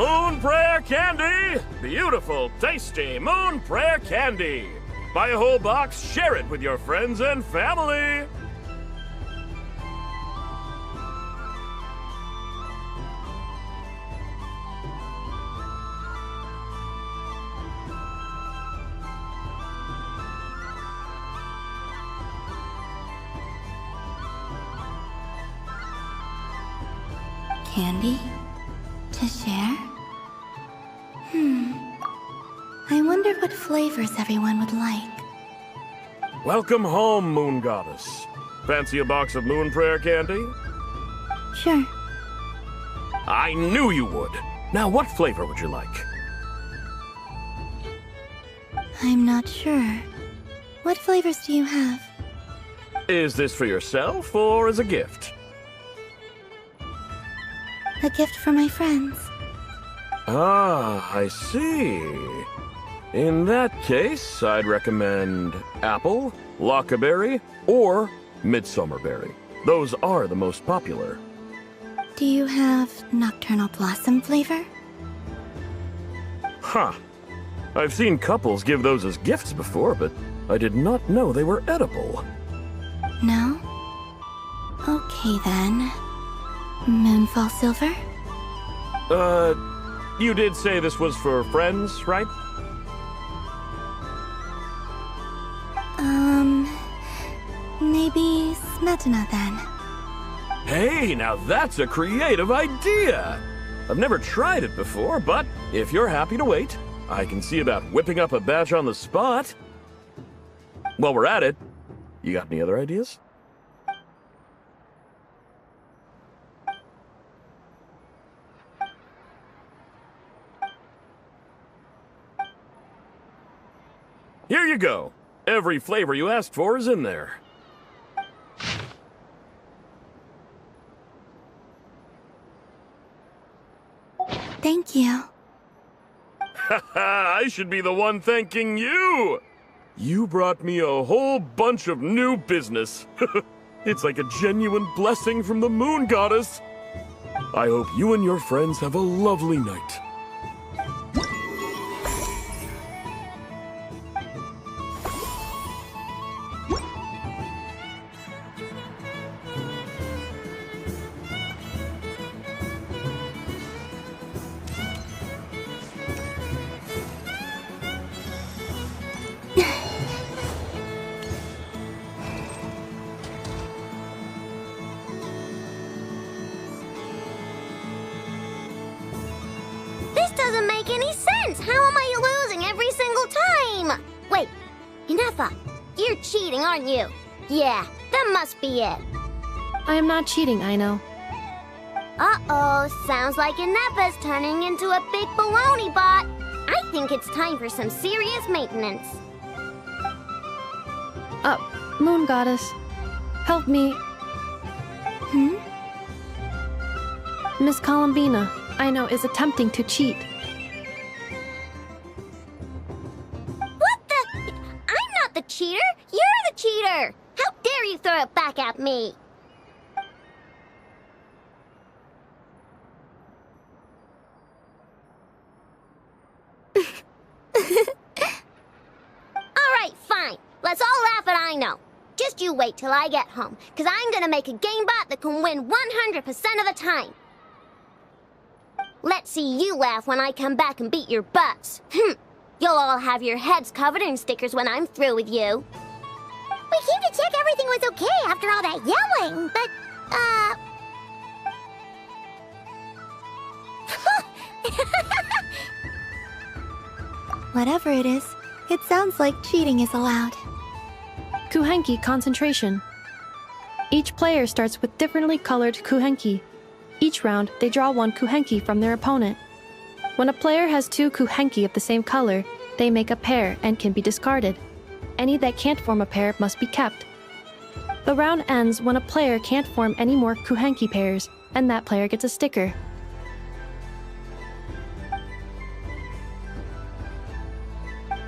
Moon Prayer Candy! Beautiful, tasty Moon Prayer Candy! Buy a whole box, share it with your friends and family! Candy? To share? I wonder what flavors everyone would like. Welcome home, Moon Goddess. Fancy a box of Moon Prayer Candy? Sure. I knew you would. Now, what flavor would you like? I'm not sure. What flavors do you have? Is this for yourself or as a gift? A gift for my friends. Ah, I see. In that case, I'd recommend apple, lockaberry, or midsummerberry. Those are the most popular. Do you have nocturnal blossom flavor? Huh. I've seen couples give those as gifts before, but I did not know they were edible. No? Okay then. Moonfall silver? You did say this was for friends, right? Maybe smetana then. Hey, now that's a creative idea! I've never tried it before, but if you're happy to wait, I can see about whipping up a batch on the spot. While we're at it, you got any other ideas? Here you go. Every flavor you asked for is in there. Thank you. Haha, I should be the one thanking you! You brought me a whole bunch of new business. It's like a genuine blessing from the Moon Goddess. I hope you and your friends have a lovely night. This doesn't make any sense! How am I losing every single time? Wait, Inefa, you're cheating, aren't you? Yeah, that must be it. I am not cheating, Aino. Uh-oh, sounds like Inefa's turning into a big baloney bot. I think it's time for some serious maintenance. Moon Goddess, help me. Miss Columbina, Aino is attempting to cheat. What the? I'm not the cheater! You're the cheater! How dare you throw it back at me? Alright, fine. Let's all laugh at Aino. Just you wait till I get home, because I'm gonna make a game bot that can win 100% of the time. Let's see you laugh when I come back and beat your butts. You'll all have your heads covered in stickers when I'm through with you. We came to check everything was okay after all that yelling, but, Whatever it is, it sounds like cheating is allowed. Kuhenki concentration. Each player starts with differently colored kuhenki. Each round, they draw one kuhenki from their opponent. When a player has two kuhenki of the same color, they make a pair and can be discarded. Any that can't form a pair must be kept. The round ends when a player can't form any more kuhenki pairs, and that player gets a sticker.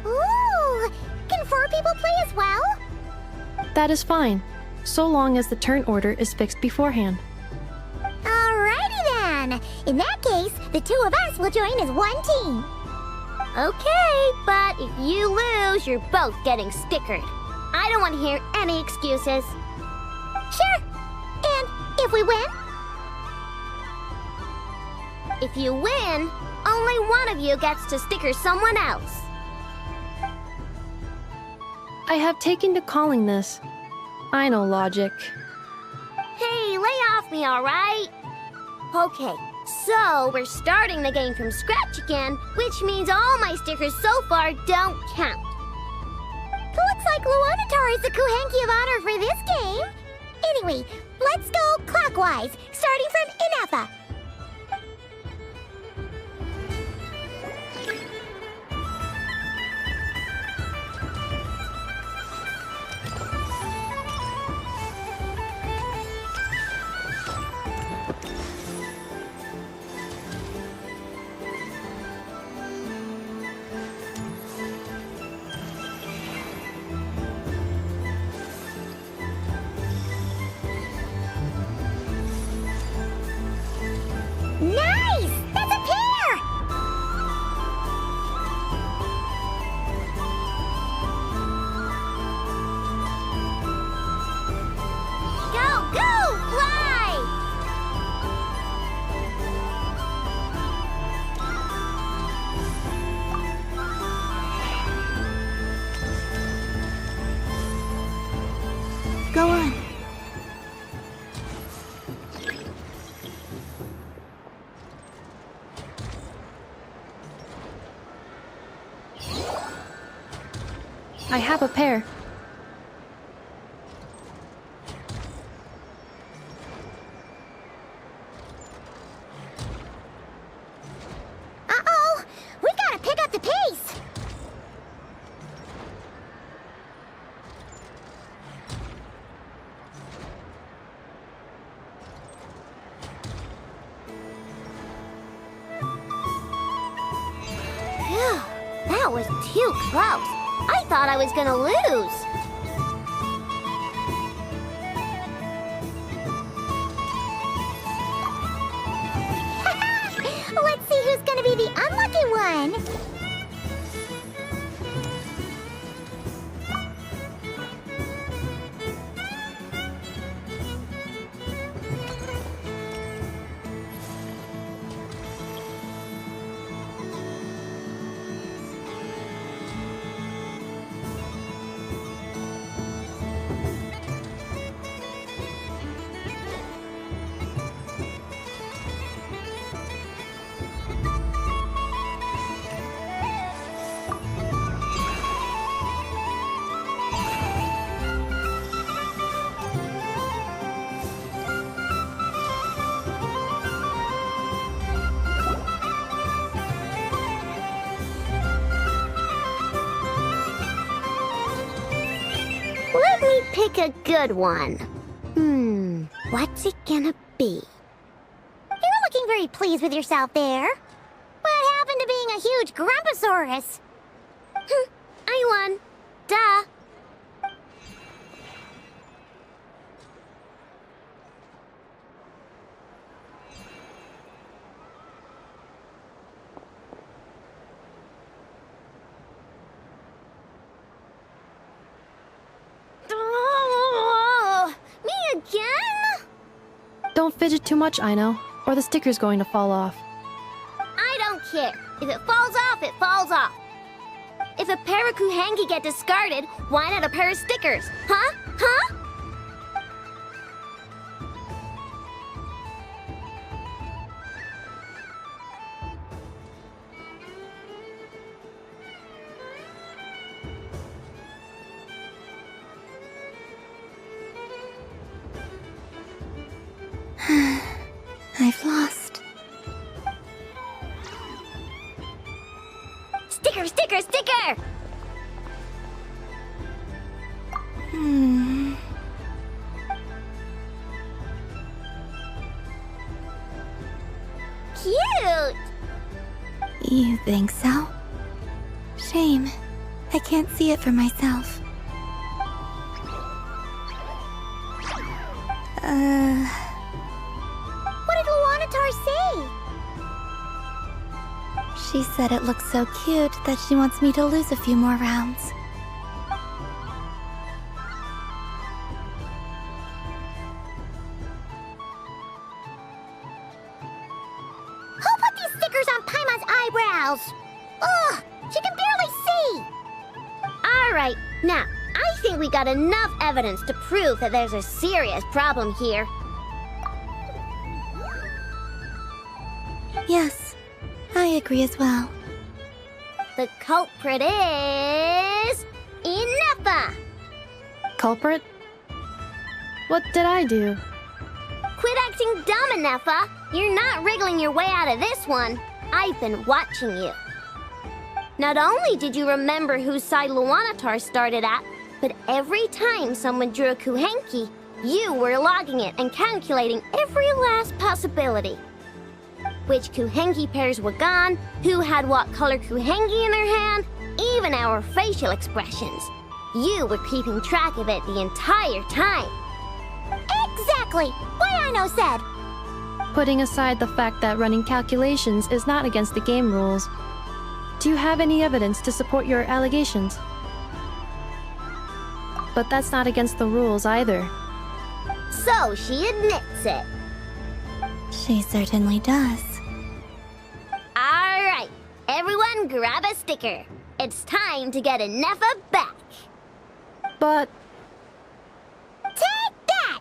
ooh, can 4 people play as well? That is fine, so long as the turn order is fixed beforehand. Alrighty then. In that case, the two of us will join as one team. Okay, but if you lose, you're both getting stickered. I don't want to hear any excuses. Sure. And if we win? If you win, only one of you gets to sticker someone else. I have taken to calling this. I know logic. Hey, lay off me, alright? Okay, so we're starting the game from scratch again, which means all my stickers so far don't count. Looks like Luonatar is the Kuhenki of honor for this game. Anyway, let's go clockwise, starting from Inafa. Nice! That's a pair! Go, go, fly! Go on. I have a pair. Uh-oh! We gotta pick up the pace! Phew, that was too close. I thought I was gonna lose. Let's see who's gonna be the unlucky one. Let me pick a good one. What's it gonna be? You're looking very pleased with yourself there. What happened to being a huge Grumposaurus? I won. Duh. Oh, me again? Don't fidget too much, Ino, or the sticker's going to fall off. I don't care. If it falls off, it falls off. If a pair of Kuhenki get discarded, why not a pair of stickers? Huh? Huh? I've lost. Sticker, sticker, sticker! Cute! You think so? Shame. I can't see it for myself. What did Luonatar say? She said it looks so cute that she wants me to lose a few more rounds. Who put these stickers on Paimon's eyebrows? Ugh, she can barely see! Alright, now, I think we got enough evidence to prove that there's a serious problem here. Yes, I agree as well. The culprit is... Ineffa! Culprit? What did I do? Quit acting dumb, Ineffa! You're not wriggling your way out of this one. I've been watching you. Not only did you remember whose side Luanatar started at, but every time someone drew a Kuhenki, you were logging it and calculating every last possibility. Which Kuhenki pairs were gone, who had what color Kuhenki in their hand, even our facial expressions. You were keeping track of it the entire time. Exactly! Why I no said! Putting aside the fact that running calculations is not against the game rules, do you have any evidence to support your allegations? But that's not against the rules either. So she admits it. She certainly does. Alright, everyone grab a sticker. It's time to get Ineffa back. But Take that!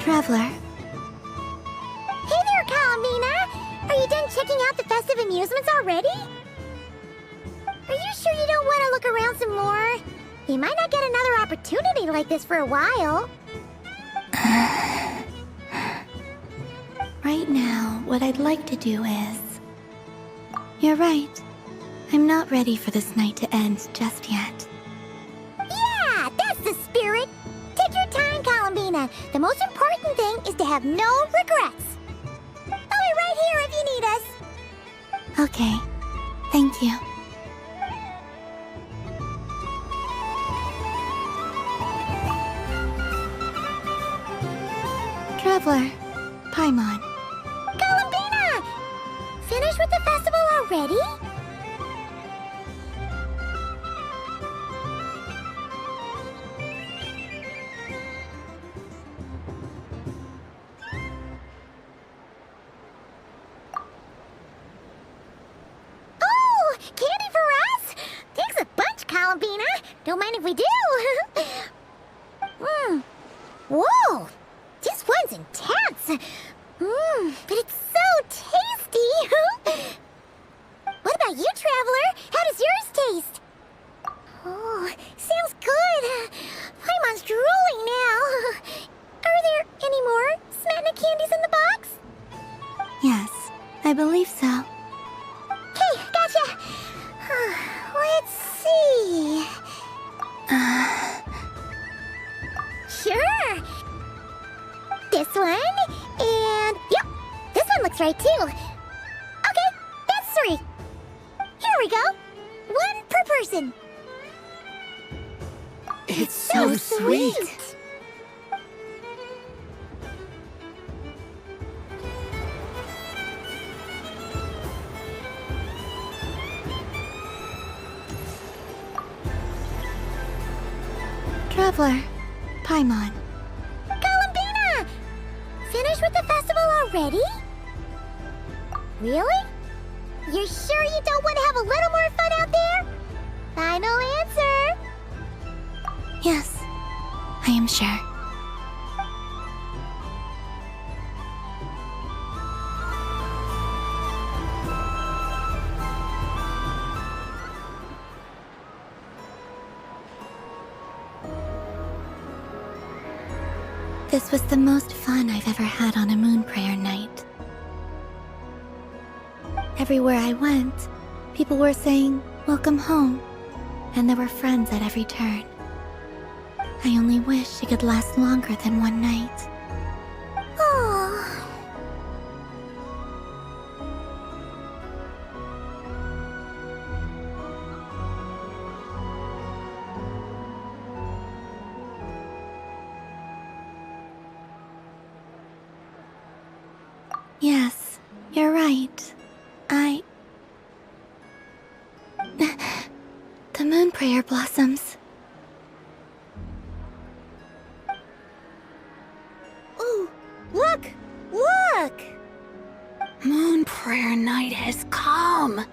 Traveler, Hey there, Kalamina! Are you done checking out the festive amusements already? Are you sure you don't want to look around some more? You might not get another opportunity like this for a while. right now, what I'd like to do is... You're right. I'm not ready for this night to end just yet. Yeah, that's the spirit! Take your time, Kalamina. The most important thing is to have no regrets. I'll be right here if you need us. Okay. Thank you. Traveler, Paimon. Kalamina! Finished with the festival already? Oh, candy for us? Thanks a bunch, Kalamina. Don't mind if we do. Whoa! This one's intense. But it's so tasty. What about you, Traveler? How does yours taste? Oh, sounds good. Paimon's drooling now. Are there any more Smatna candies in the box? Yes, I believe so. Okay, gotcha. Let's see. Sure. This one, and yep, this one looks right too. Okay, that's 3. Here we go. 1 per person. It's so sweet. Traveler, Paimon. Kalamina! Finished with the festival already? Really? You're sure you don't want to have a little more fun out there? Final answer. Yes, I am sure. This was the most fun I've ever had on a moon prayer night. Everywhere I went, people were saying, "Welcome home," and there were friends at every turn. I only wish it could last longer than one night. Oh. Yes, you're right. The moon prayer blossoms. Ooh, look! Look! Moon prayer night has come.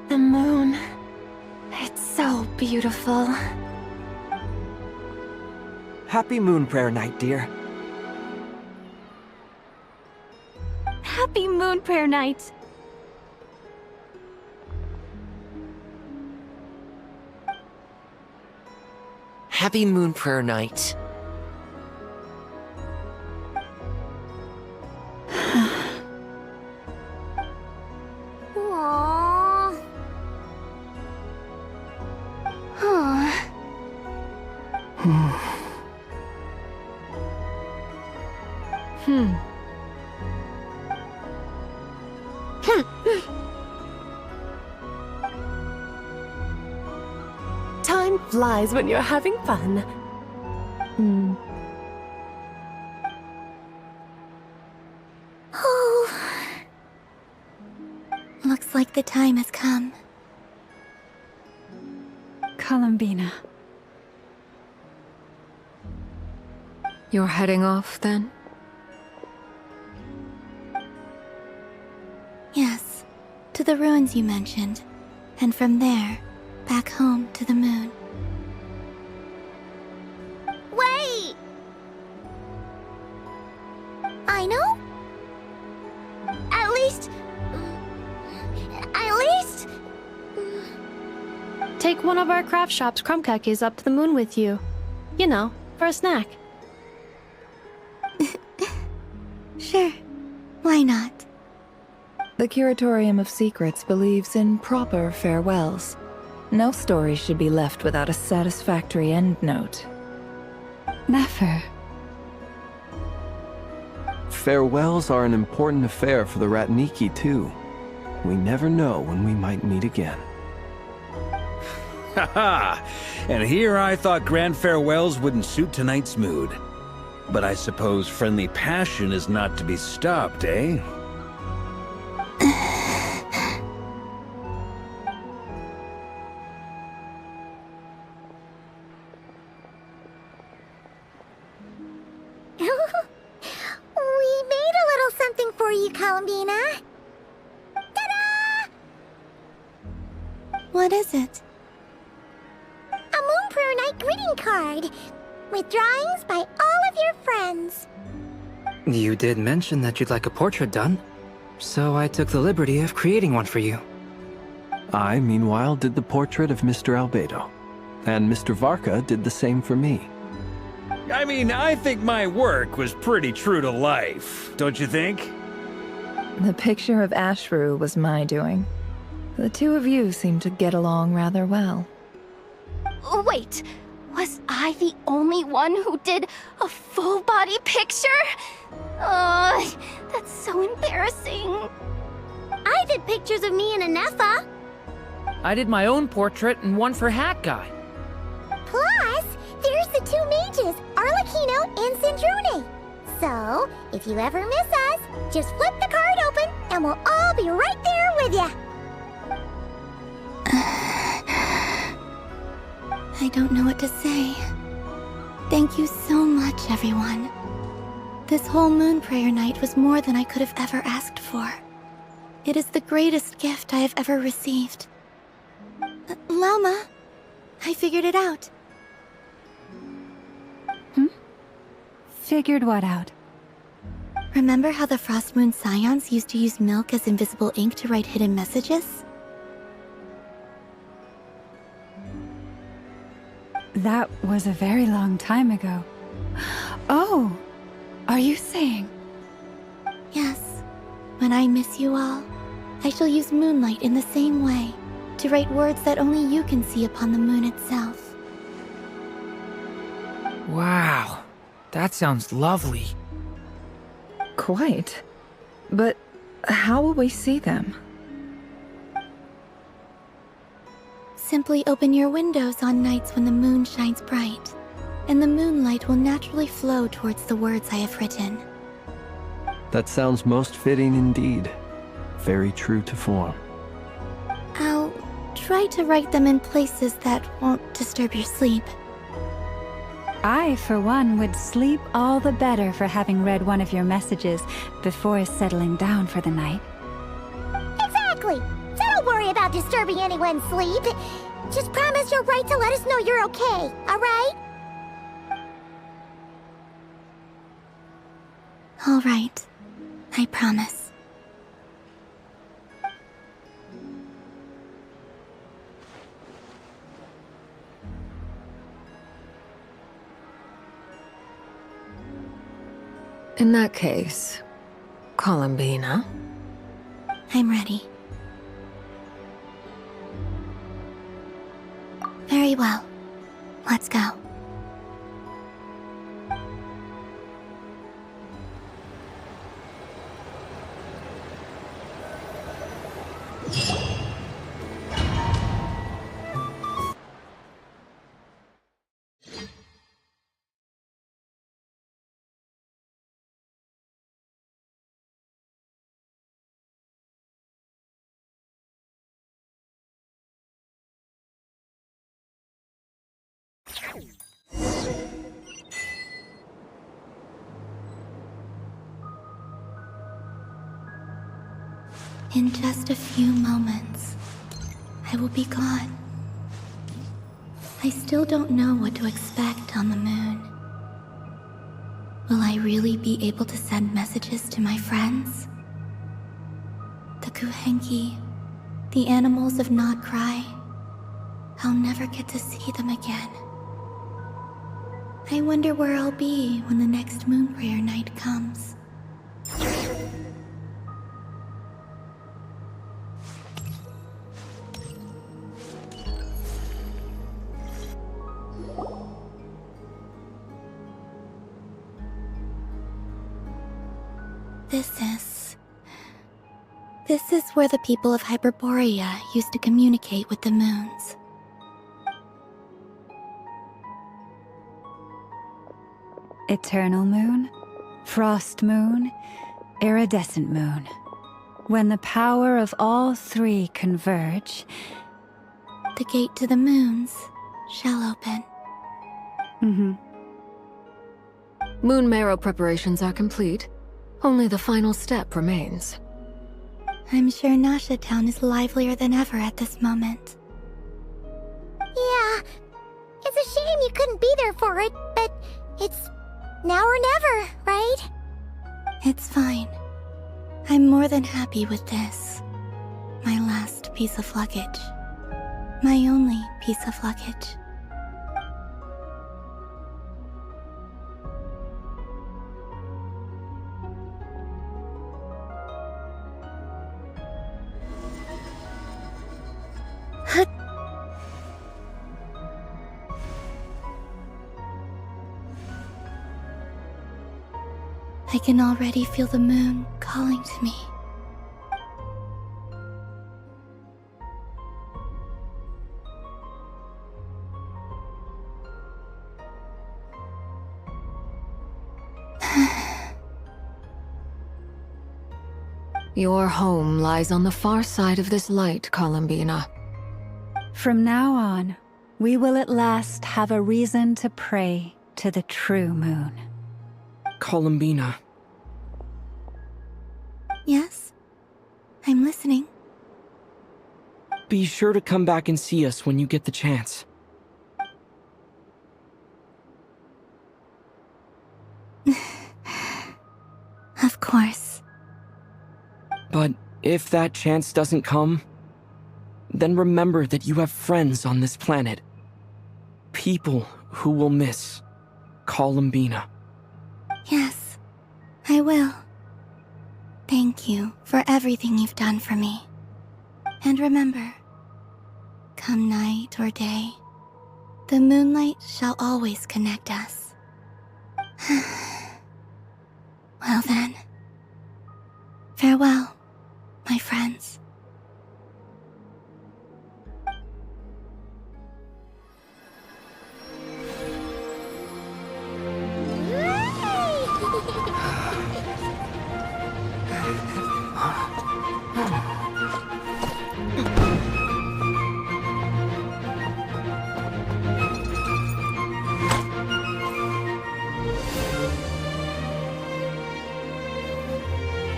The moon. It's so beautiful. Happy Moon Prayer Night, dear. Happy moon prayer night. Happy Moon Prayer Night. Aww. Huh. Time flies when you're having fun. Oh. Looks like the time has come. Columbina. You're heading off, then? Yes, to the ruins you mentioned. And from there, back home to the moon. Wait! I know? At least... Take one of our craft shop's crumb cookies up to the moon with you. You know, for a snack. Sure, why not? The Curatorium of Secrets believes in proper farewells. No story should be left without a satisfactory endnote. Never. Farewells are an important affair for the Ratniki, too. We never know when we might meet again. Haha! And here I thought grand farewells wouldn't suit tonight's mood. But I suppose friendly passion is not to be stopped, eh? We made a little something for you, Columbina. Ta-da! What is it? A Moon Prayer Night greeting card with drawings by all of your friends. You did mention that you'd like a portrait done, so I took the liberty of creating one for you. I, meanwhile, did the portrait of Mr. Albedo. And Mr. Varka did the same for me. I mean, I think my work was pretty true to life, don't you think? The picture of Ashru was my doing. The two of you seem to get along rather well. Wait, was I the only one who did a full body picture? That's so embarrassing. I did pictures of me and Anefa. I did my own portrait and one for Hat Guy. Plus, there's the two mages, Arlecchino and Sandrone. So, if you ever miss us, just flip the card open and we'll all be right there with you. I don't know what to say. Thank you so much, everyone. This whole moon prayer night was more than I could have ever asked for. It is the greatest gift I have ever received. Lauma, I figured it out. Figured what out? Remember how the Frost Moon Scions used to use milk as invisible ink to write hidden messages? That was a very long time ago. Oh, are you saying? Yes. When I miss you all, I shall use moonlight in the same way, to write words that only you can see upon the moon itself. Wow, that sounds lovely. Quite. But how will we see them? Simply open your windows on nights when the moon shines bright, and the moonlight will naturally flow towards the words I have written. That sounds most fitting indeed. Very true to form. I'll try to write them in places that won't disturb your sleep. I, for one, would sleep all the better for having read one of your messages before settling down for the night. Exactly! So don't worry about disturbing anyone's sleep. Just promise you'll write to let us know you're okay, alright? All right. I promise. In that case, Columbina. I'm ready. Very well. Let's go. In just a few moments, I will be gone. I still don't know what to expect on the moon. Will I really be able to send messages to my friends? The Kuhenki, the animals of Not Cry. I'll never get to see them again. I wonder where I'll be when the next moon prayer night comes. This is where the people of Hyperborea used to communicate with the moons. Eternal moon, frost moon, iridescent moon. When the power of all three converge, the gate to the moons shall open. Moon marrow preparations are complete. Only the final step remains. I'm sure Nasha Town is livelier than ever at this moment. Yeah, it's a shame you couldn't be there for it, but it's now or never, right? It's fine. I'm more than happy with this. My last piece of luggage. My only piece of luggage. I can already feel the moon calling to me. Your home lies on the far side of this light, Columbina. From now on, we will at last have a reason to pray to the true moon. Columbina. Yes? I'm listening. Be sure to come back and see us when you get the chance. Of course. But if that chance doesn't come, then remember that you have friends on this planet. people who will miss Columbina. Yes, I will. Thank you for everything you've done for me. And remember, come night or day, the moonlight shall always connect us. Well then, farewell, my friends.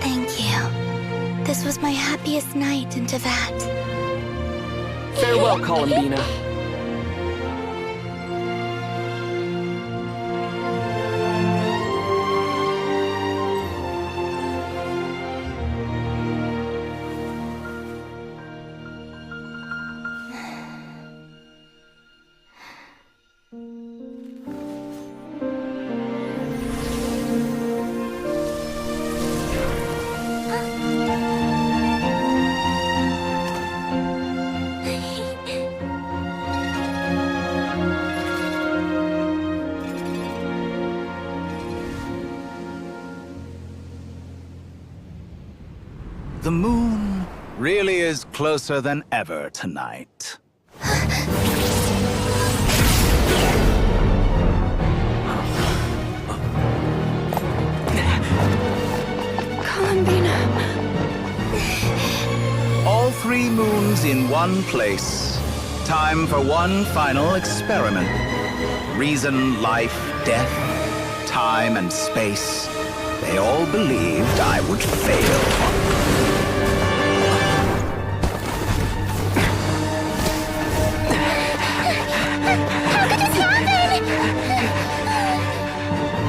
Thank you. This was my happiest night in Tevat. Farewell, Columbina. The moon really is closer than ever tonight. Columbina. All 3 moons in one place. Time for one final experiment. Reason, life, death, time, and space. They all believed I would fail.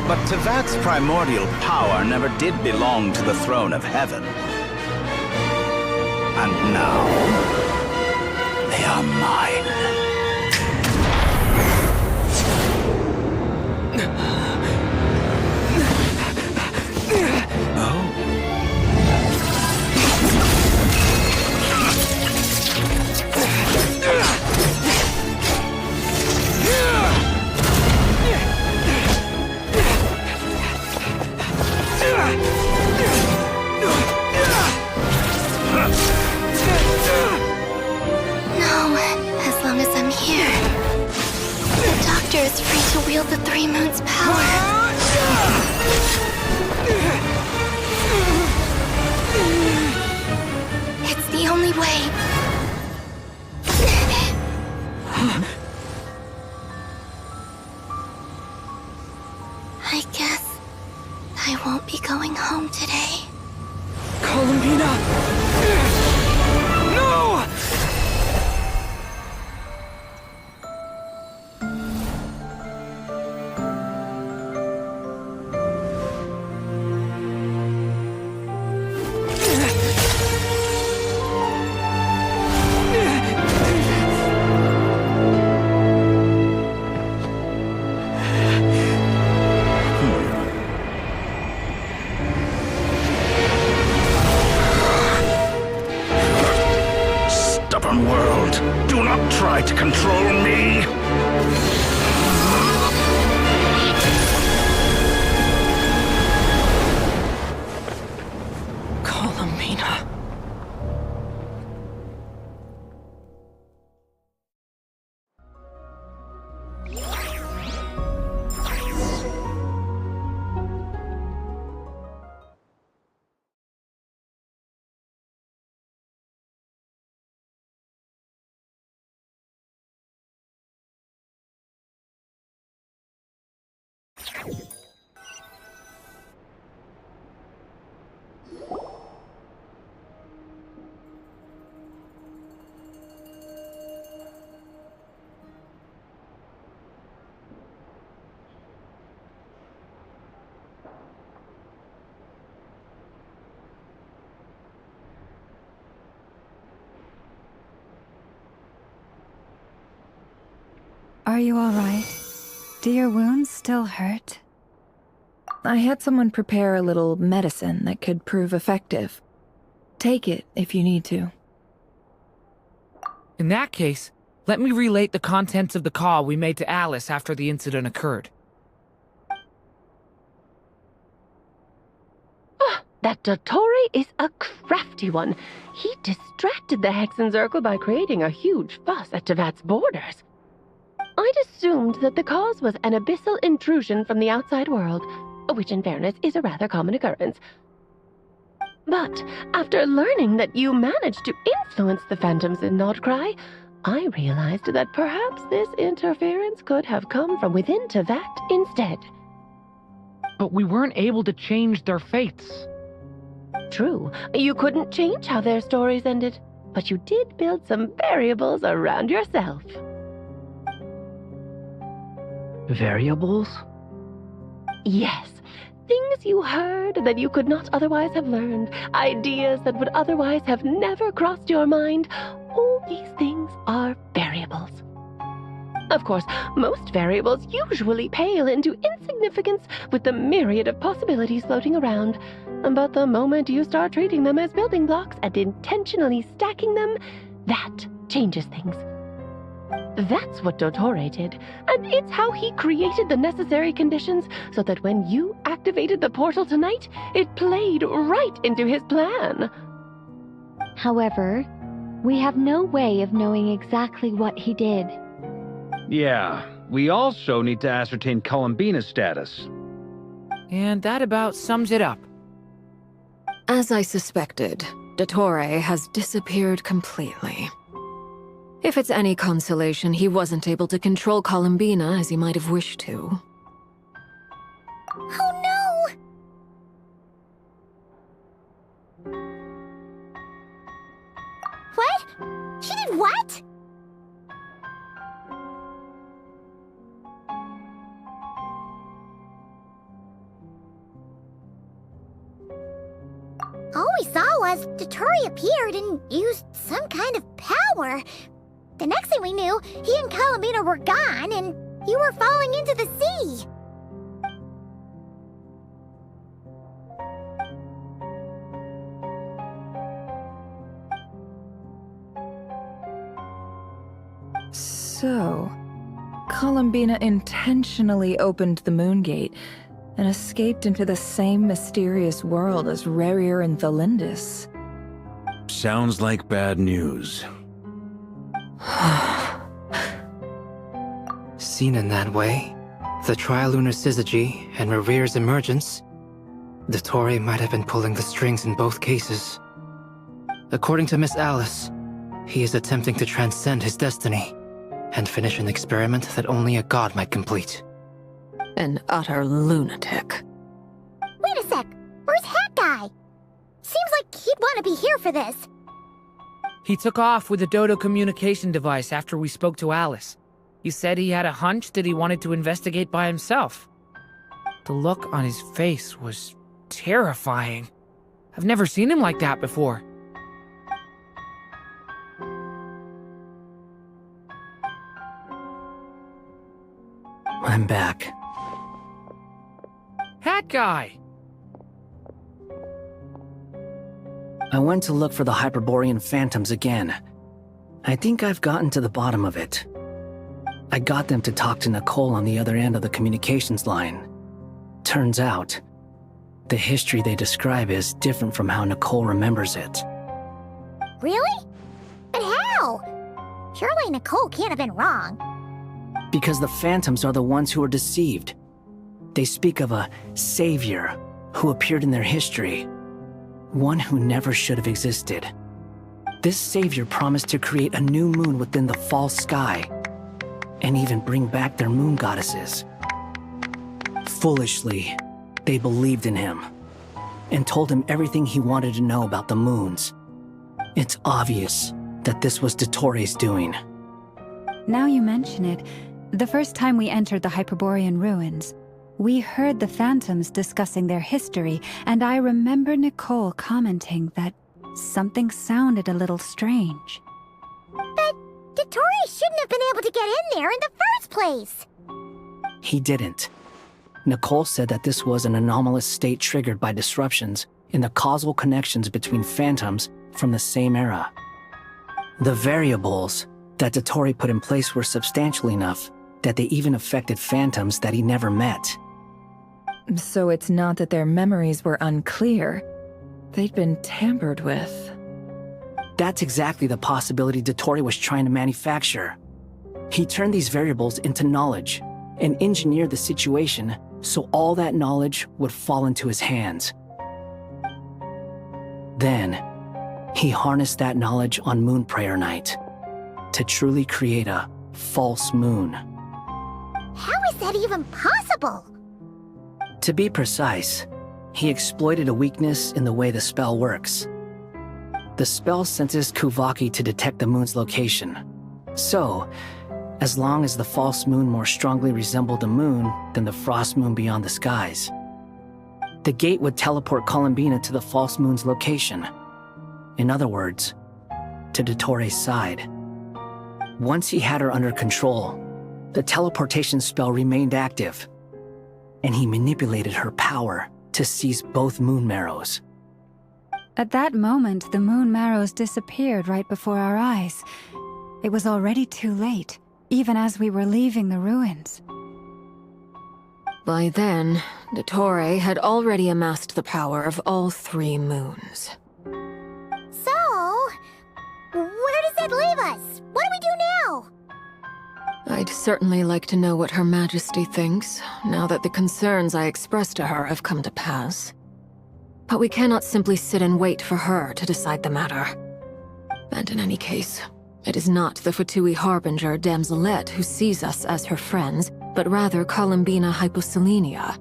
But Tevat's primordial power never did belong to the throne of heaven. And now, they are mine. Is free to wield the 3 moons' power. It's the only way. I guess I won't be going home today. Columbina! No! World, do not try to control me! Columbina. Are you alright? Do your wounds still hurt? I had someone prepare a little medicine that could prove effective. Take it if you need to. In that case, let me relate the contents of the call we made to Alice after the incident occurred. That Dottore is a crafty one. He distracted the Hexenzirkel by creating a huge fuss at Tevat's borders. I'd assumed that the cause was an abyssal intrusion from the outside world, which in fairness is a rather common occurrence. But after learning that you managed to influence the phantoms in Nordcry, I realized that perhaps this interference could have come from within Tevat instead. But we weren't able to change their fates. True, you couldn't change how their stories ended, but you did build some variables around yourself. Variables? Yes. Things you heard that you could not otherwise have learned, ideas that would otherwise have never crossed your mind. All these things are variables. Of course, most variables usually pale into insignificance with the myriad of possibilities floating around. But the moment you start treating them as building blocks and intentionally stacking them, that changes things. That's what Dottore did, and it's how he created the necessary conditions so that when you activated the portal tonight, it played right into his plan. However, we have no way of knowing exactly what he did. Yeah, we also need to ascertain Columbina's status. And that about sums it up. As I suspected, Dottore has disappeared completely. If it's any consolation, he wasn't able to control Columbina as he might have wished to. Oh no! What? She did what? All we saw was Dottore appeared and used some kind of power. The next thing we knew, he and Columbina were gone, and you were falling into the sea. So, Columbina intentionally opened the Moon Gate and escaped into the same mysterious world as Rerir and Thalindis. Sounds like bad news. Seen in that way, the Trilunar Syzygy and Rerir's emergence, Dottore might have been pulling the strings in both cases. According to Miss Alice, he is attempting to transcend his destiny and finish an experiment that only a god might complete. An utter lunatic. Wait a sec, where's Hat Guy? Seems like he'd want to be here for this. He took off with the Dodo communication device after we spoke to Alice. He said he had a hunch that he wanted to investigate by himself. The look on his face was terrifying. I've never seen him like that before. I'm back. Hat Guy! I went to look for the Hyperborean phantoms again. I think I've gotten to the bottom of it. I got them to talk to Nicole on the other end of the communications line. Turns out, the history they describe is different from how Nicole remembers it. Really? But how? Surely Nicole can't have been wrong. Because the phantoms are the ones who are deceived. They speak of a savior who appeared in their history. One who never should have existed. This savior promised to create a new moon within the false sky, and even bring back their moon goddesses. Foolishly, they believed in him, and told him everything he wanted to know about the moons. It's obvious that this was Dottore's doing. Now you mention it, the first time we entered the Hyperborean ruins, we heard the phantoms discussing their history, and I remember Nicole commenting that something sounded a little strange. But Dottore shouldn't have been able to get in there in the first place? He didn't. Nicole said that this was an anomalous state triggered by disruptions in the causal connections between phantoms from the same era. The variables that Dottore put in place were substantial enough that they even affected phantoms that he never met. So it's not that their memories were unclear. They'd been tampered with. That's exactly the possibility Dottore was trying to manufacture. He turned these variables into knowledge and engineered the situation so all that knowledge would fall into his hands. Then, he harnessed that knowledge on Moon Prayer Night to truly create a false moon. How is that even possible? To be precise, he exploited a weakness in the way the spell works. The spell senses Kuvaki to detect the moon's location. So, as long as the false moon more strongly resembled the moon than the frost moon beyond the skies, the gate would teleport Columbina to the false moon's location. In other words, to Dottore's side. Once he had her under control, the teleportation spell remained active, and he manipulated her power to seize both moon marrows. At that moment, the moon marrows disappeared right before our eyes. It was already too late, even as we were leaving the ruins. By then, Dottore had already amassed the power of all 3 moons. So, where does that leave us? What do we do now? I'd certainly like to know what Her Majesty thinks, now that the concerns I expressed to her have come to pass. But we cannot simply sit and wait for her to decide the matter. And in any case, it is not the Fatui Harbinger Damselette who sees us as her friends, but rather Columbina Hyposelenia.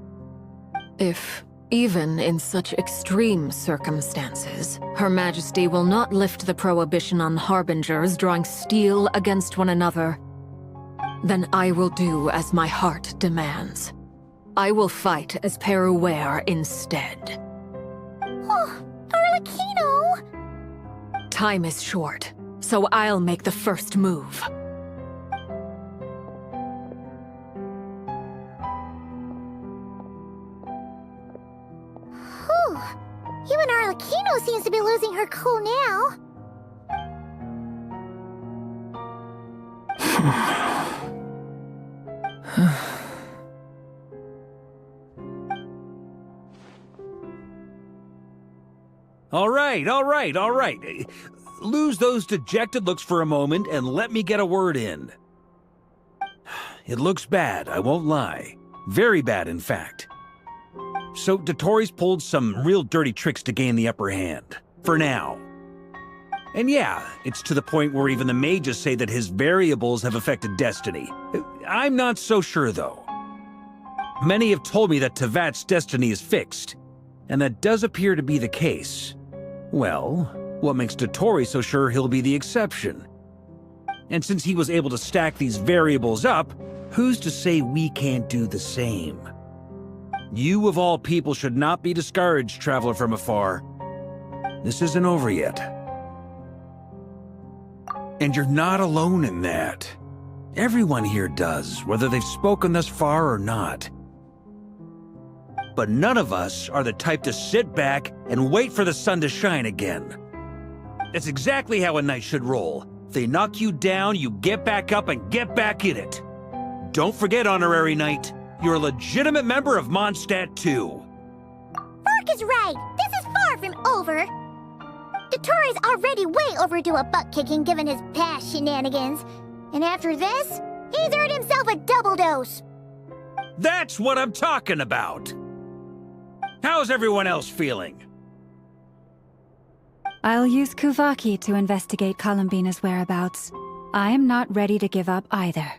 If, even in such extreme circumstances, Her Majesty will not lift the prohibition on Harbingers drawing steel against one another, then I will do as my heart demands. I will fight as Peruware instead. Oh, Arlecchino! Time is short, so I'll make the first move. Whew. Even Arlecchino seems to be losing her cool now. All right. Lose those dejected looks for a moment and let me get a word in. It looks bad, I won't lie. Very bad, in fact. So Dottore's pulled some real dirty tricks to gain the upper hand. For now. And yeah, it's to the point where even the mages say that his variables have affected destiny. I'm not so sure, though. Many have told me that Tevat's destiny is fixed, and that does appear to be the case. Well, what makes Dottore so sure he'll be the exception? And since he was able to stack these variables up, who's to say we can't do the same? You of all people should not be discouraged, traveler from afar. This isn't over yet. And you're not alone in that. Everyone here does, whether they've spoken thus far or not. But none of us are the type to sit back and wait for the sun to shine again. That's exactly how a knight should roll. If they knock you down, you get back up and get back in it. Don't forget, Honorary Knight, you're a legitimate member of Mondstadt too. Mark is right. This is far from over. Dottore's already way overdue a butt-kicking given his past shenanigans. And after this, he's earned himself a double dose. That's what I'm talking about. How's everyone else feeling? I'll use Kuvaki to investigate Columbina's whereabouts. I am not ready to give up either.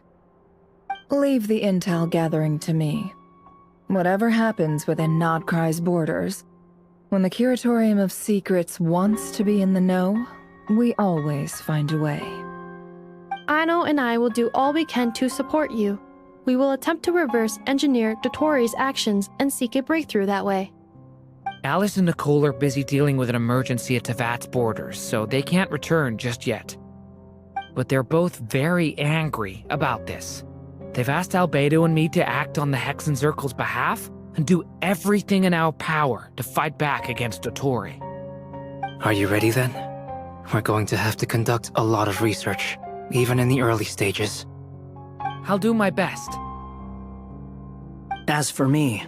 Leave the intel gathering to me. Whatever happens within Nodcry's borders, when the Curatorium of Secrets wants to be in the know, we always find a way. Aino and I will do all we can to support you. We will attempt to reverse engineer Dottore's actions and seek a breakthrough that way. Alice and Nicole are busy dealing with an emergency at Tevat's borders, so they can't return just yet. But they're both very angry about this. They've asked Albedo and me to act on the Hexen Circle's behalf and do everything in our power to fight back against Dottore. Are you ready then? We're going to have to conduct a lot of research, even in the early stages. I'll do my best. As for me,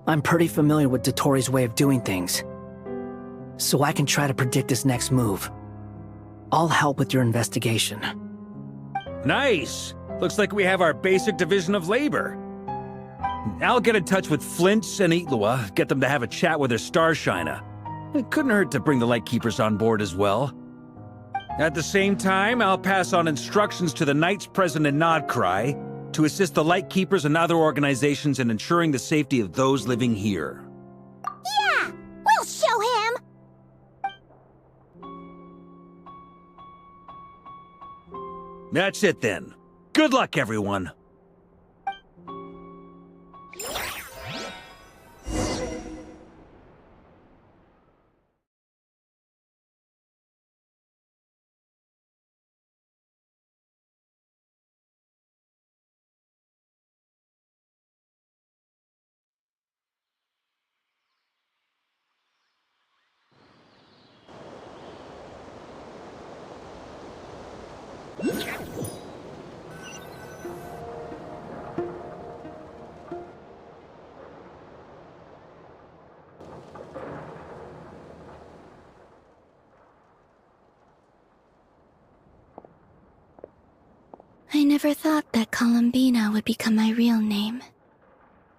I'm pretty familiar with Dottore's way of doing things, so I can try to predict his next move. I'll help with your investigation. Nice! Looks like we have our basic division of labor. I'll get in touch with Flints and Itlua, get them to have a chat with their Starshiner. It couldn't hurt to bring the Lightkeepers on board as well. At the same time, I'll pass on instructions to the Knights present in Nodcry to assist the Lightkeepers and other organizations in ensuring the safety of those living here. Yeah! We'll show him! That's it then. Good luck, everyone. I never thought that Columbina would become my real name.